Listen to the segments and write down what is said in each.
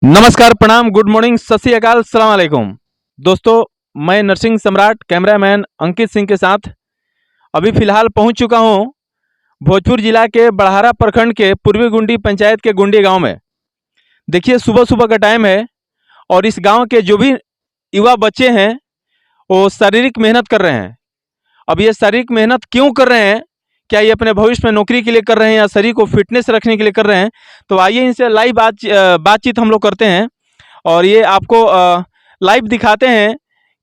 नमस्कार, प्रणाम, good morning, सत श्री अकाल, अस्सलाम वालेकुम। दोस्तों, मैं नरसिंह सम्राट कैमरामैन अंकित सिंह के साथ अभी फ़िलहाल पहुंच चुका हूं भोजपुर जिला के बड़हारा प्रखंड के पूर्वी गुंडी पंचायत के गुंडी गांव में। देखिए, सुबह सुबह का टाइम है और इस गांव के जो भी युवा बच्चे हैं वो शारीरिक मेहनत कर रहे हैं। अब ये शारीरिक मेहनत क्यों कर रहे हैं, क्या ये अपने भविष्य में नौकरी के लिए कर रहे हैं या शरीर को फिटनेस रखने के लिए कर रहे हैं, तो आइए इनसे लाइव बातचीत हम लोग करते हैं और ये आपको लाइव दिखाते हैं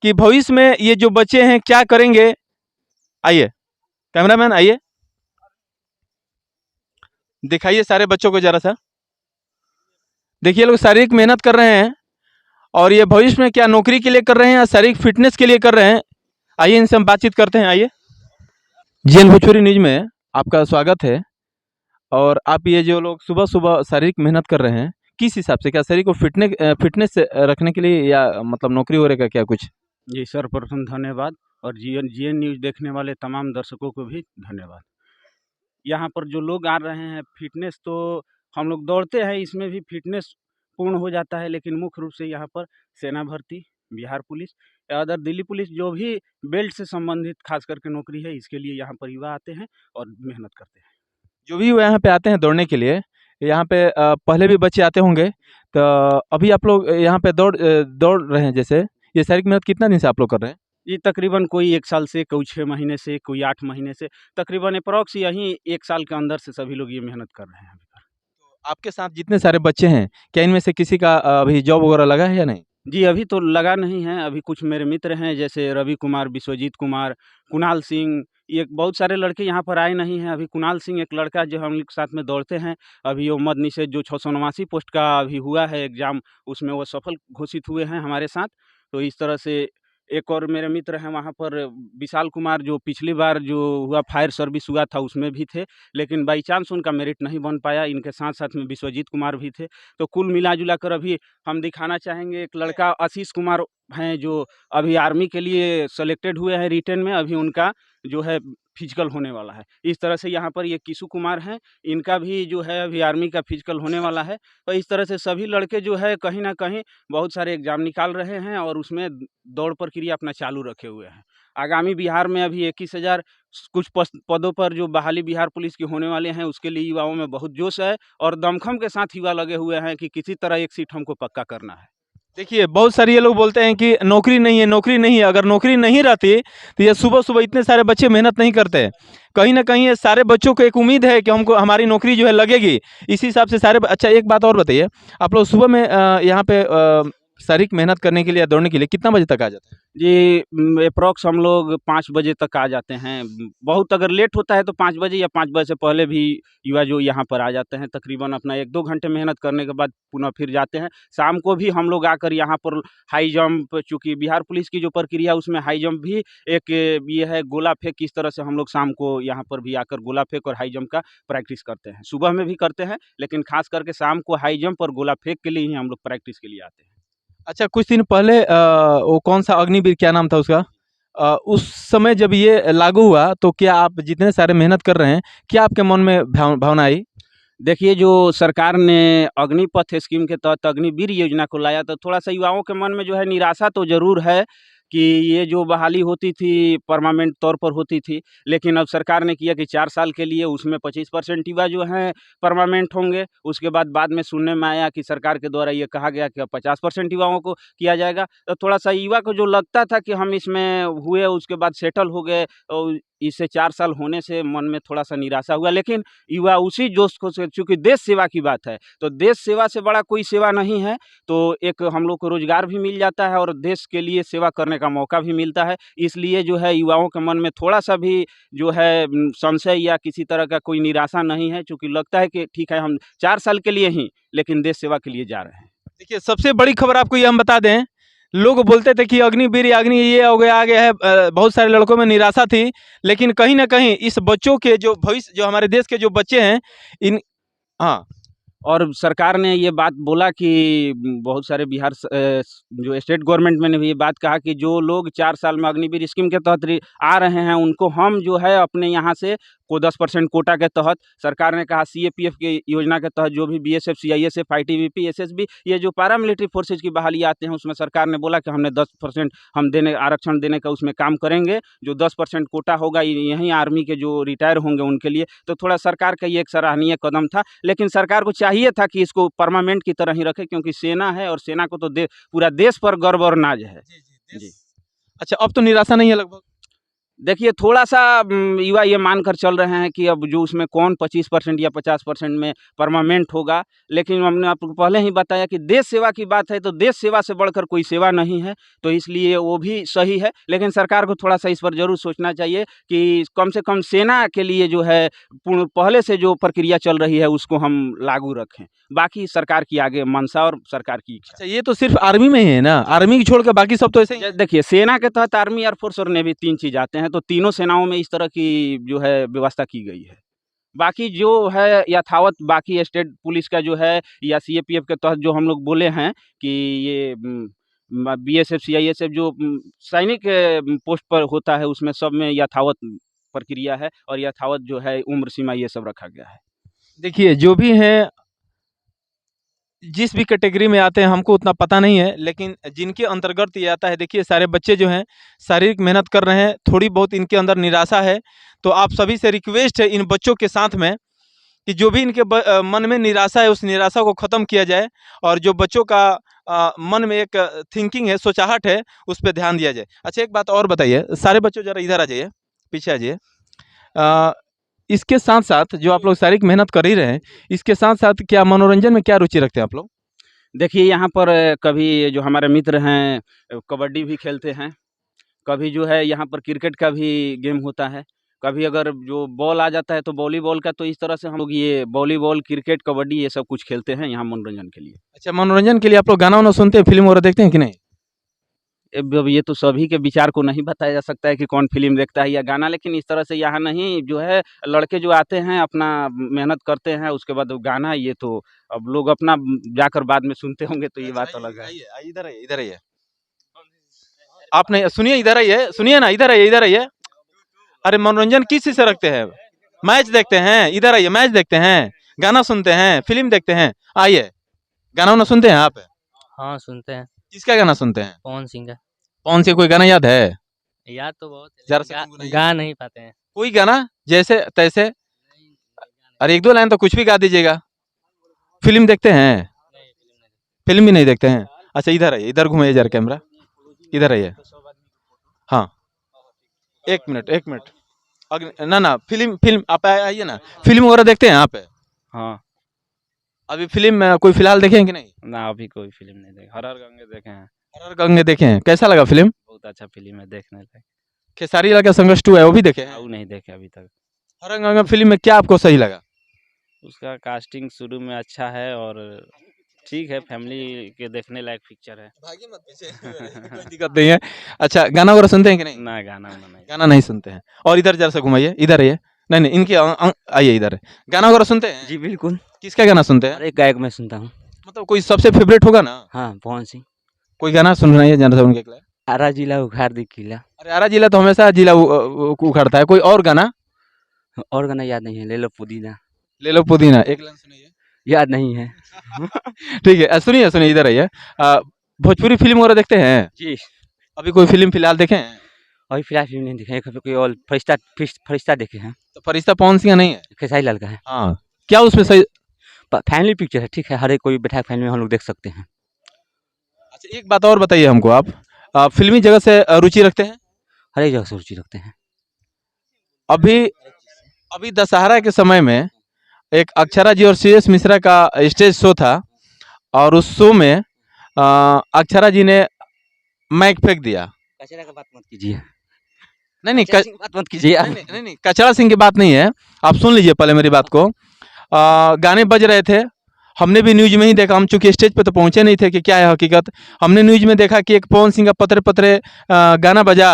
कि भविष्य में ये जो बच्चे हैं क्या करेंगे। आइए कैमरामैन, आइए दिखाइए सारे बच्चों को जरा सा। देखिए, लोग शारीरिक मेहनत कर रहे हैं और ये भविष्य में क्या नौकरी के लिए कर रहे हैं या शारीरिक फिटनेस के लिए कर रहे हैं। आइए इनसे हम बातचीत करते हैं। आइए, जीएन भोजपुरी न्यूज में आपका स्वागत है। और आप ये जो लोग सुबह सुबह शारीरिक मेहनत कर रहे हैं, किस हिसाब से, क्या शरीर को फिटनेस से रखने के लिए या मतलब नौकरी वगैरह का क्या कुछ। जी सर, प्रथम धन्यवाद। और जीएन न्यूज़ देखने वाले तमाम दर्शकों को भी धन्यवाद। यहाँ पर जो लोग आ रहे हैं फिटनेस, तो हम लोग दौड़ते हैं, इसमें भी फिटनेस पूर्ण हो जाता है, लेकिन मुख्य रूप से यहाँ पर सेना भर्ती, बिहार पुलिस या अदर दिल्ली पुलिस, जो भी बेल्ट से संबंधित खास करके नौकरी है, इसके लिए यहाँ पर युवा आते हैं और मेहनत करते हैं। जो भी यहाँ पे आते हैं दौड़ने के लिए, यहाँ पे पहले भी बच्चे आते होंगे, तो अभी आप लोग यहाँ पे दौड़ रहे हैं, जैसे ये शारीरिक मेहनत कितना दिन से आप लोग कर रहे हैं। ये तकरीबन कोई 1 साल से, कोई 6 महीने से, कोई 8 महीने से, तकरीबन अप्रॉक्स यहीं 1 साल के अंदर से सभी लोग ये मेहनत कर रहे हैं अभी पर। आपके साथ जितने सारे बच्चे हैं, क्या इनमें से किसी का अभी जॉब वगैरह लगा है या नहीं। जी, अभी तो लगा नहीं है। अभी कुछ मेरे मित्र हैं, जैसे रवि कुमार, विश्वजीत कुमार, कुणाल सिंह, ये बहुत सारे लड़के यहाँ पर आए नहीं हैं। अभी कुणाल सिंह एक लड़का जो हम लोग के साथ में दौड़ते हैं, अभी वो मद्यनिषेध जो 689 पोस्ट का अभी हुआ है एग्ज़ाम, उसमें वो सफल घोषित हुए हैं हमारे साथ। तो इस तरह से एक और मेरे मित्र हैं वहाँ पर, विशाल कुमार, जो पिछली बार जो हुआ फायर सर्विस हुआ था उसमें भी थे, लेकिन बाई चांस उनका मेरिट नहीं बन पाया। इनके साथ-साथ में विश्वजीत कुमार भी थे। तो कुल मिला-जुला कर अभी हम दिखाना चाहेंगे, एक लड़का आशीष कुमार हैं, जो अभी आर्मी के लिए सेलेक्टेड हुए हैं रिटेन में, अभी उनका जो है फिजिकल होने वाला है। इस तरह से यहाँ पर ये किशु कुमार हैं, इनका भी जो है अभी आर्मी का फिजिकल होने वाला है। तो इस तरह से सभी लड़के जो है कहीं न कहीं बहुत सारे एग्ज़ाम निकाल रहे हैं और उसमें दौड़ प्रक्रिया अपना चालू रखे हुए हैं। आगामी बिहार में अभी 21,000 कुछ पदों पर जो बहाली बिहार पुलिस की होने वाले हैं, उसके लिए युवाओं में बहुत जोश है और दमखम के साथ युवा लगे हुए हैं कि किसी तरह एक सीट हमको पक्का करना है। देखिए, बहुत सारे ये लोग बोलते हैं कि नौकरी नहीं है, नौकरी नहीं है। अगर नौकरी नहीं रहती तो ये सुबह सुबह इतने सारे बच्चे मेहनत नहीं करते। कहीं ना कहीं ये सारे बच्चों को एक उम्मीद है कि हमको हमारी नौकरी जो है लगेगी, इसी हिसाब से सारे। अच्छा, एक बात और बताइए, आप लोग सुबह में यहाँ पे शारीरिक मेहनत करने के लिए या दौड़ने के लिए कितना बजे तक आ जाते हैं। जी, एप्रॉक्स हम लोग 5 बजे तक आ जाते हैं। बहुत अगर लेट होता है तो 5 बजे या 5 बजे से पहले भी युवा जो यहाँ पर आ जाते हैं। तकरीबन अपना 1-2 घंटे मेहनत करने के बाद पुनः फिर जाते हैं। शाम को भी हम लोग आकर यहाँ पर हाई जंप, चूँकि बिहार पुलिस की जो प्रक्रिया है उसमें हाई जंप भी एक ये है, गोला फेंक, इस तरह से हम लोग शाम को यहाँ पर भी आकर गोला फेंक और हाई जंप का प्रैक्टिस करते हैं। सुबह में भी करते हैं, लेकिन ख़ास करके शाम को हाई जंप और गोला फेंक के लिए ही हम लोग प्रैक्टिस के लिए आते हैं। अच्छा, कुछ दिन पहले वो कौन सा अग्निवीर, क्या नाम था उसका, उस समय जब ये लागू हुआ तो क्या आप जितने सारे मेहनत कर रहे हैं, क्या आपके मन में भावना आई। देखिए, जो सरकार ने अग्निपथ स्कीम के तहत अग्निवीर योजना को लाया, तो थोड़ा-सा युवाओं के मन में जो है निराशा तो ज़रूर है कि ये जो बहाली होती थी, परमानेंट तौर पर होती थी, लेकिन अब सरकार ने किया कि 4 साल के लिए उसमें 25% युवा जो हैं परमानेंट होंगे। उसके बाद में सुनने में आया कि सरकार के द्वारा ये कहा गया कि अब 50% युवाओं को किया जाएगा। तो थोड़ा-सा युवा को जो लगता था कि हम इसमें हुए, उसके बाद सेटल हो गए, और इससे 4 साल होने से मन में थोड़ा-सा निराशा हुआ। लेकिन युवा उसी जोश को से, चूँकि देश सेवा की बात है, तो देश सेवा से बड़ा कोई सेवा नहीं है। तो एक हम लोग को रोज़गार भी मिल जाता है और देश के लिए सेवा करने का मौका भी मिलता है। इसलिए जो है युवाओं के मन में थोड़ा-सा भी जो है संशय या किसी तरह का कोई निराशा नहीं है, चूँकि लगता है कि ठीक है, हम 4 साल के लिए ही, लेकिन देश सेवा के लिए जा रहे हैं। देखिए, सबसे बड़ी खबर आपको ये हम बता दें, लोग बोलते थे कि अग्निवीर अग्नि ये हो गया, आ गया है। बहुत सारे लड़कों में निराशा थी, लेकिन कहीं ना कहीं इस बच्चों के जो भविष्य, जो हमारे देश के जो बच्चे हैं, इन, हाँ, और सरकार ने ये बात बोला कि बहुत सारे जो स्टेट गवर्नमेंट में ने भी ये बात कहा कि जो लोग 4 साल में अग्निवीर स्कीम के तहत आ रहे हैं, उनको हम जो है अपने यहाँ से को 10% कोटा के तहत, सरकार ने कहा सीएपीएफ की योजना के तहत जो भी बीएसएफ, सीआईएसएफ, आईटीबीपी, एसएसबी, ये जो पैरामिलिट्री फोर्सेज की बहाली आते हैं, उसमें सरकार ने बोला कि हमने 10% हम आरक्षण देने का उसमें काम करेंगे। जो 10% कोटा होगा यहीं आर्मी के जो रिटायर होंगे उनके लिए। तो थोड़ा सरकार का ये एक सराहनीय कदम था, लेकिन सरकार को चाहिए था कि इसको परमानेंट की तरह ही रखे, क्योंकि सेना है और सेना को तो पूरा देश पर गर्व और नाज है। जी। अच्छा, अब तो निराशा नहीं है लगभग? देखिए, थोड़ा-सा युवा ये मानकर चल रहे हैं कि अब जो उसमें कौन 25% या 50% में परमानेंट होगा, लेकिन हमने आपको पहले ही बताया कि देश सेवा की बात है, तो देश सेवा से बढ़कर कोई सेवा नहीं है, तो इसलिए वो भी सही है। लेकिन सरकार को थोड़ा-सा इस पर ज़रूर सोचना चाहिए कि कम से कम सेना के लिए जो है पहले से जो प्रक्रिया चल रही है, उसको हम लागू रखें। बाकी सरकार की आगे मंशा और सरकार की इच्छा। अच्छा, ये तो सिर्फ आर्मी में ही है ना? आर्मी की छोड़ के बाकी सब तो ऐसे ही हैं? देखिए, सेना के तहत आर्मी, एयरफोर्स और नेवी 3 चीज़ आते हैं, तो तीनों सेनाओं में इस तरह की जो है व्यवस्था की गई है। बाकी जो है यथावत बाकी स्टेट पुलिस का जो है या सीएपीएफ के तहत जो हम लोग बोले हैं कि ये बीएसएफ, सीआईएसएफ जो सैनिक पोस्ट पर होता है, उसमें सब में यथावत प्रक्रिया है और यथावत जो है उम्र सीमा ये सब रखा गया है। देखिए, जो भी हैं, जिस भी कैटेगरी में आते हैं हमको उतना पता नहीं है, लेकिन जिनके अंतर्गत ये आता है, देखिए सारे बच्चे जो हैं शारीरिक मेहनत कर रहे हैं, थोड़ी बहुत इनके अंदर निराशा है। तो आप सभी से रिक्वेस्ट है इन बच्चों के साथ में कि जो भी इनके मन में निराशा है, उस निराशा को ख़त्म किया जाए और जो बच्चों का मन में एक थिंकिंग है, सोचाहट है, उस पर ध्यान दिया जाए। अच्छा, एक बात और बताइए, सारे बच्चों ज़रा इधर आ जाइए, पीछे आ जाइए। इसके साथ-साथ जो आप लोग शारीरिक मेहनत कर ही रहे हैं, इसके साथ-साथ क्या मनोरंजन में क्या रुचि रखते हैं आप लोग? देखिए, यहाँ पर कभी जो हमारे मित्र हैं कबड्डी भी खेलते हैं, कभी जो है यहाँ पर क्रिकेट का भी गेम होता है, कभी अगर जो बॉल आ जाता है तो वॉलीबॉल का, तो इस तरह से हम लोग ये वॉलीबॉल, क्रिकेट, कबड्डी ये सब कुछ खेलते हैं यहाँ मनोरंजन के लिए। अच्छा, मनोरंजन के लिए आप लोग गाना-वाना सुनते हैं, फ़िल्म वगैरह देखते हैं कि नहीं? अब ये तो सभी के विचार को नहीं बताया जा सकता है कि कौन फ़िल्म देखता है या गाना, लेकिन इस तरह से यहाँ नहीं जो है लड़के जो आते हैं अपना मेहनत करते हैं, उसके बाद वो गाना ये तो अब लोग अपना जाकर बाद में सुनते होंगे, तो ये बात अलग है। आइए, आइए, इधर आइए, इधर आइए। आप नहीं सुनिए, इधर आइए, सुनिए ना, इधर आइए, इधर आइए। अरे मनोरंजन किस चीज़ से रखते हैं? मैच देखते हैं, इधर आइए, मैच देखते हैं, गाना सुनते हैं, फ़िल्म देखते हैं, आइए। गाना-वाना सुनते हैं आप? हाँ, सुनते हैं। किसका गाना सुनते हैं? पवन सिंह का। कौन से, कोई गाना याद है? याद तो बहुत है, ज़रा लेकिन सा गुनगुनाइए। गा नहीं पाते हैं। कोई गाना जैसे तैसे? अरे 1-2 लाइन तो कुछ भी गा दीजिएगा। फ़िल्म देखते हैं? नहीं, फ़िल्म भी नहीं देखते हैं? अच्छा, इधर आइए, इधर घुमाइए ज़रा कैमरा, इधर आइए। हाँ, 1 मिनट, 1 मिनट। ना, फ़िल्म आप आइए ना, फ़िल्म वगैरह देखते हैं आप? हाँ। अभी फ़िल्म कोई फ़िलहाल देखे हैं कि नहीं? ना, अभी कोई फ़िल्म नहीं देखा। हरर गंगे देखे हैं, हरर गंगे देखे हैं, कैसा लगा फ़िल्म? बहुत अच्छा फ़िल्म है, देखने लायक। खेसारी लाल का संघर्ष 2 है, वो भी देखे हैं? वो नहीं देखे अभी तक। हरर गंगा फ़िल्म में क्या आपको सही लगा? उसका कास्टिंग शुरू में अच्छा है और ठीक है, फैमिली के देखने लायक पिक्चर है। भागिए मत पीछे, कोई दिक्कत नहीं है। अच्छा, गाना वगैरह सुनते हैं कि नहीं? ना, गाना-वाना नहीं। गाना नहीं सुनते हैं। और इधर ज़रा सा घुमाइए, इधर आइए। नहीं, इनके आइए इधर। गाना वगैरह सुनते हैं? जी, बिल्कुल। किसका गाना सुनते हैं? हर एक गायक मैं सुनता हूँ। मतलब कोई सबसे फ़ेवरेट होगा ना? हाँ, पवन सिंह। कोई गाना सुनाइए ज़रा सा उनके लिए। आरा जिला उखाड़ दी किला। अरे आरा जिला तो हमेशा जिला उखाड़ता है, कोई और गाना? और गाना याद नहीं है, ले लो पुदीना। ले लो पुदीना, एक लाइन सुनाइए। याद नहीं है। ठीक है, सुनिए, इधर आइए। भोजपुरी फ़िल्म वगैरह देखते हैं? जी। अभी कोई फ़िल्म फ़िलहाल देखे हैं? अभी फिलहाल फ़िल्म नहीं देखे हैं, कभी कोई और फरिश्ता देखे हैं। तो फरिश्ता पवन सिंह का नहीं है? खेसारी लाल का है। हाँ, क्या उसमें सही? फैमिली पिक्चर है, ठीक है, हर एक कोई बैठा फैमिली में हम लोग देख सकते हैं। अच्छा, एक बात और बताइए हमको आप, फ़िल्मी जगत से रुचि रखते हैं? हर एक जगह से रुचि रखते हैं। अभी दशहरा के समय में एक अक्षरा जी और सीएस मिश्रा का स्टेज शो था और उस शो में अक्षरा जी ने माइक फेंक दिया। कचरा का बात मत कीजिए। नहीं, कचरा सिंह की बात मत कीजिए। नहीं, कचरा सिंह की बात नहीं है, आप सुन लीजिए पहले मेरी बात को। गाने बज रहे थे, हमने भी न्यूज़ में ही देखा, हम चूँकि स्टेज पे तो पहुँचे नहीं थे कि क्या है हकीकत। हमने न्यूज़ में देखा कि एक पवन सिंह का पतरे-पतरे गाना बजा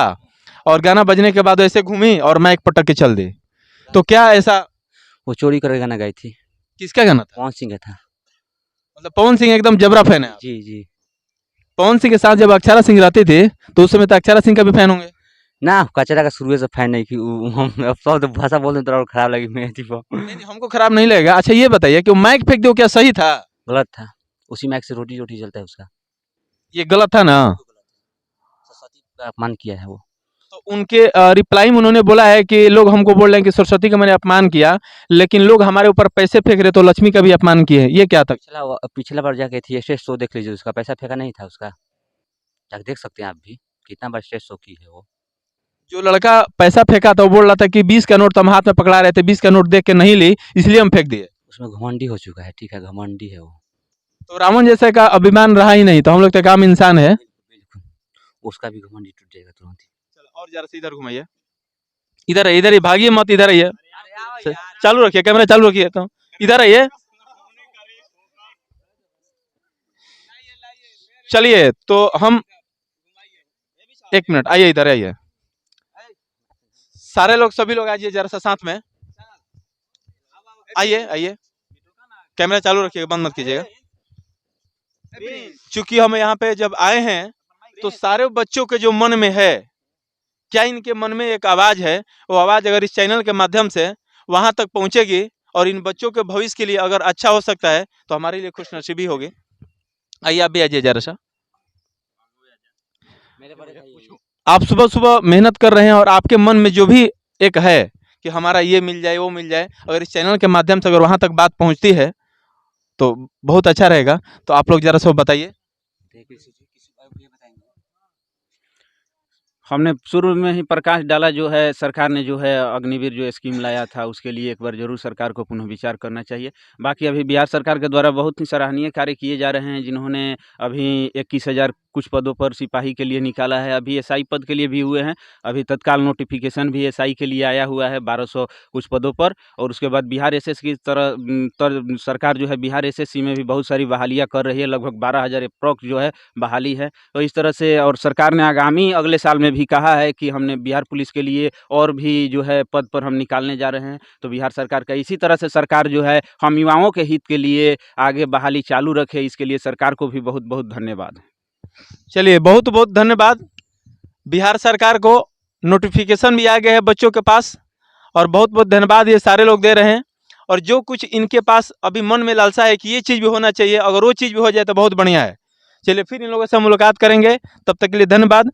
और गाना बजने के बाद ऐसे घूमी और माइक पटक के चल दी। तो क्या ऐसा? वो चोरी करके गाना गाई थी। किसका गाना था? पवन सिंह का था। मतलब पवन सिंह एकदम जबरा फैन है आप। जी जी। पवन सिंह के साथ जब अक्षरा सिंह रहती थी तो उस समय तो अक्षरा सिंह का भी फैन होंगे। ना कचरा का शुरू से फैन नहीं कि हम अब सब तो भाषा बोलते तो और खराब लगी मैं थी वो। नहीं हमको खराब नहीं लगेगा। अच्छा ये बताइए कि वो माइक फेंक दो क्या सही था? गलत था। उसी माइक से रोटी रोटी चलता है उसका। ये गलत था ना? सरस्वती का अपमान किया है वो। तो उनके रिप्लाई में उन्होंने बोला है कि लोग हमको बोल रहे हैं कि सरस्वती का मैंने अपमान किया, लेकिन लोग हमारे ऊपर पैसे फेंक रहे तो लक्ष्मी का भी अपमान किए। ये क्या था? पिछला बार जाके थी स्टेज शो देख लीजिए, उसका पैसा फेंका नहीं था उसका। जाके देख सकते हैं आप भी कितना बार स्टेज शो की है वो। जो लड़का पैसा फेंका था वो बोल रहा था कि 20 का नोट तो हम हाथ में पकड़ा रहे थे, 20 का नोट देख के नहीं ली इसलिए हम फेंक दिए। उसमें घमंडी हो चुका है, ठीक है, घमंडी है वो। तो रावण जैसे का अभिमान रहा ही नहीं, तो हम लोग तो एक आम इंसान है। बिल्कुल। उसका भी घमंडी टूट जाएगा तुरंत ही। चलो और जरा से इधर घुमाइए। इधर है, इधर ही भागिए मत, इधर आइए। चालू रखिए, कैमरा चालू रखिए। तो इधर आइए। चलिए तो हम 1 मिनट आइए, इधर आइए। सारे लोग, सभी लोग आइए जरा सा साथ में। आइए आइए, कैमरा चालू रखिएगा, बंद मत कीजिएगा। चूंकि हम यहाँ पे जब आए हैं तो सारे बच्चों के जो मन में है, क्या इनके मन में एक आवाज है, वो आवाज अगर इस चैनल के माध्यम से वहां तक पहुंचेगी और इन बच्चों के भविष्य के लिए अगर अच्छा हो सकता है तो हमारे लिए खुश नसीबी होगी। आइए आप भी आइए जरा सा। आप सुबह सुबह मेहनत कर रहे हैं और आपके मन में जो भी एक है कि हमारा ये मिल जाए वो मिल जाए, अगर इस चैनल के माध्यम से अगर वहां तक बात पहुंचती है तो बहुत अच्छा रहेगा। तो आप लोग जरा सा बताइए। हमने शुरू में ही प्रकाश डाला जो है, सरकार ने जो है अग्निवीर जो स्कीम लाया था उसके लिए एक बार ज़रूर सरकार को पुनः विचार करना चाहिए। बाकी अभी बिहार सरकार के द्वारा बहुत ही सराहनीय कार्य किए जा रहे हैं, जिन्होंने अभी 21,000 कुछ पदों पर सिपाही के लिए निकाला है। अभी एसआई पद के लिए भी हुए हैं। अभी तत्काल नोटिफिकेशन भी एसआई के लिए आया हुआ है 1200 कुछ पदों पर। और उसके बाद बिहार एसएस की तरह सरकार जो है बिहार एसएससी में भी बहुत सारी बहालियाँ कर रही है। लगभग 12,000 अप्रॉक्स जो है बहाली है। तो इस तरह से और सरकार ने आगामी अगले साल में भी कहा है कि हमने बिहार पुलिस के लिए और भी जो है पद पर हम निकालने जा रहे हैं। तो बिहार सरकार का इसी तरह से सरकार जो है हम युवाओं के हित के लिए आगे बहाली चालू रखे, इसके लिए सरकार को भी बहुत बहुत धन्यवाद। चलिए बहुत बहुत धन्यवाद। बिहार सरकार को नोटिफिकेशन भी आ गया है बच्चों के पास, और बहुत बहुत धन्यवाद ये सारे लोग दे रहे हैं। और जो कुछ इनके पास अभी मन में लालसा है कि ये चीज़ भी होना चाहिए, अगर वो चीज़ भी हो जाए तो बहुत बढ़िया है। चलिए फिर इन लोगों से मुलाकात करेंगे, तब तक के लिए धन्यवाद।